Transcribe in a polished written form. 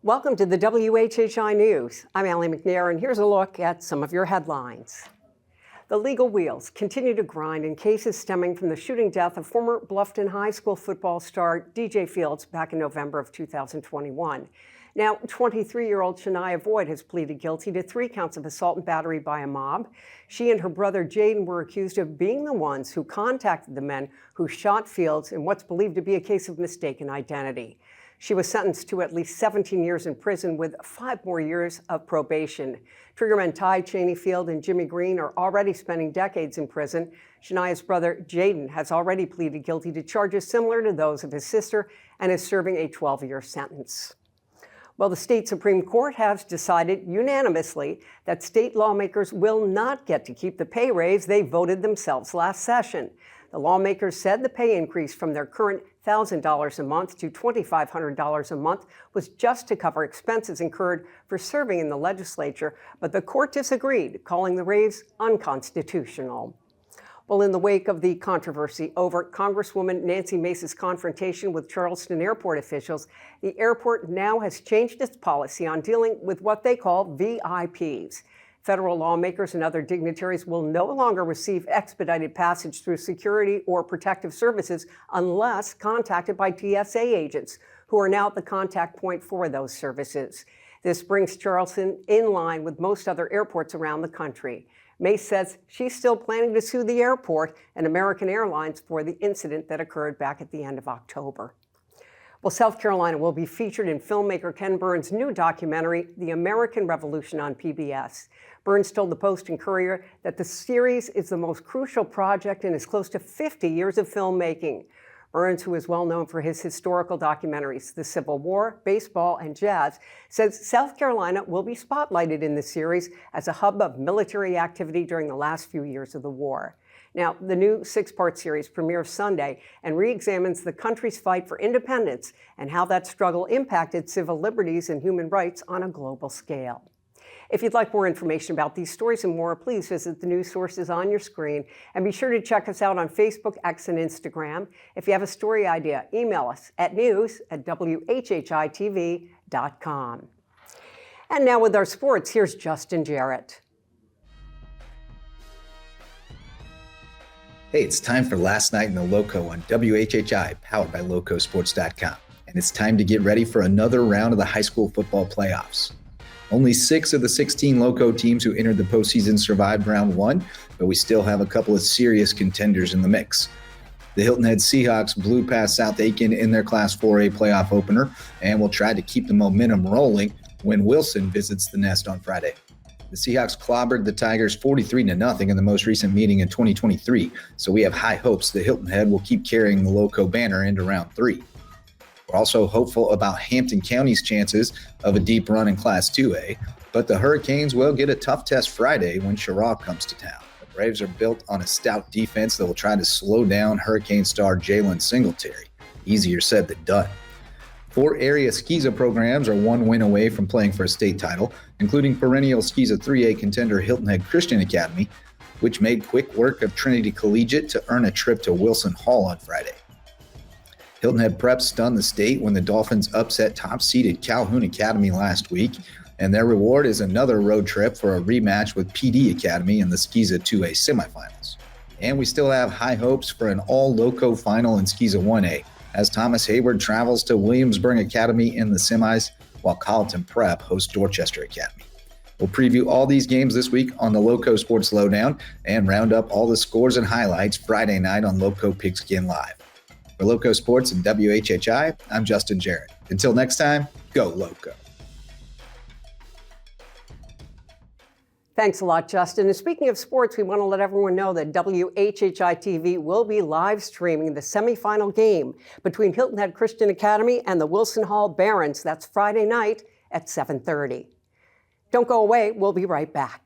Welcome to the WHHI News. I'm Allie McNair, and here's a look at some of your headlines. The legal wheels continue to grind in cases stemming from the shooting death of former Bluffton High School football star DJ Fields back in November of 2021. Now, 23-year-old Shania Boyd has pleaded guilty to 3 counts of assault and battery by a mob. She and her brother Jaden were accused of being the ones who contacted the men who shot Fields in what's believed to be a case of mistaken identity. She was sentenced to at least 17 years in prison with 5 more years of probation. Triggermen Ty Cheney Field and Jimmy Green are already spending decades in prison. Shania's brother Jaden has already pleaded guilty to charges similar to those of his sister and is serving a 12-year sentence. Well, the state Supreme Court has decided unanimously that state lawmakers will not get to keep the pay raise they voted themselves last session. The lawmakers said the pay increase from their current $1,000 a month to $2,500 a month was just to cover expenses incurred for serving in the legislature, but the court disagreed, calling the raise unconstitutional. Well, in the wake of the controversy over Congresswoman Nancy Mace's confrontation with Charleston airport officials, the airport now has changed its policy on dealing with what they call VIPs. Federal lawmakers and other dignitaries will no longer receive expedited passage through security or protective services unless contacted by TSA agents, who are now the contact point for those services. This brings Charleston in line with most other airports around the country. Mace says she's still planning to sue the airport and American Airlines for the incident that occurred back at the end of October. Well, South Carolina will be featured in filmmaker Ken Burns' new documentary, The American Revolution, on PBS. Burns told the Post and Courier that the series is the most crucial project in his close to 50 years of filmmaking. Burns, who is well known for his historical documentaries, The Civil War, Baseball, and Jazz, says South Carolina will be spotlighted in the series as a hub of military activity during the last few years of the war. Now, the new 6-part series premieres Sunday and re-examines the country's fight for independence and how that struggle impacted civil liberties and human rights on a global scale. If you'd like more information about these stories and more, please visit the news sources on your screen, and be sure to check us out on Facebook, X, and Instagram. If you have a story idea, email us at news@WHHITV.com. And now with our sports, here's Justin Jarrett. Hey, it's time for Last Night in the Lowco on WHHI, powered by LowcoSports.com. And it's time to get ready for another round of the high school football playoffs. Only 6 of the 16 Lowco teams who entered the postseason survived round 1, but we still have a couple of serious contenders in the mix. The Hilton Head Seahawks blew past South Aiken in their Class 4A playoff opener and will try to keep the momentum rolling when Wilson visits the Nest on Friday. The Seahawks clobbered the Tigers 43-0 in the most recent meeting in 2023, so we have high hopes that Hilton Head will keep carrying the Lowco banner into round 3. We're also hopeful about Hampton County's chances of a deep run in Class 2A, but the Hurricanes will get a tough test Friday when Sherrod comes to town. The Braves are built on a stout defense that will try to slow down Hurricane star Jalen Singletary. Easier said than done. 4 area SCISA programs are 1 win away from playing for a state title, including perennial SCISA 3A contender Hilton Head Christian Academy, which made quick work of Trinity Collegiate to earn a trip to Wilson Hall on Friday. Hilton Head Prep stunned the state when the Dolphins upset top-seeded Calhoun Academy last week, and their reward is another road trip for a rematch with PD Academy in the SCISA 2A semifinals. And we still have high hopes for an all-Lowco final in SCISA 1A, as Thomas Hayward travels to Williamsburg Academy in the semis, while Colleton Prep hosts Dorchester Academy. We'll preview all these games this week on the Lowco Sports Lowdown and round up all the scores and highlights Friday night on Lowco Pigskin Live. For Lowco Sports and WHHI, I'm Justin Jarrett. Until next time, go Lowco. Thanks a lot, Justin. And speaking of sports, we want to let everyone know that WHHI-TV will be live streaming the semifinal game between Hilton Head Christian Academy and the Wilson Hall Barons. That's Friday night at 7:30. Don't go away. We'll be right back.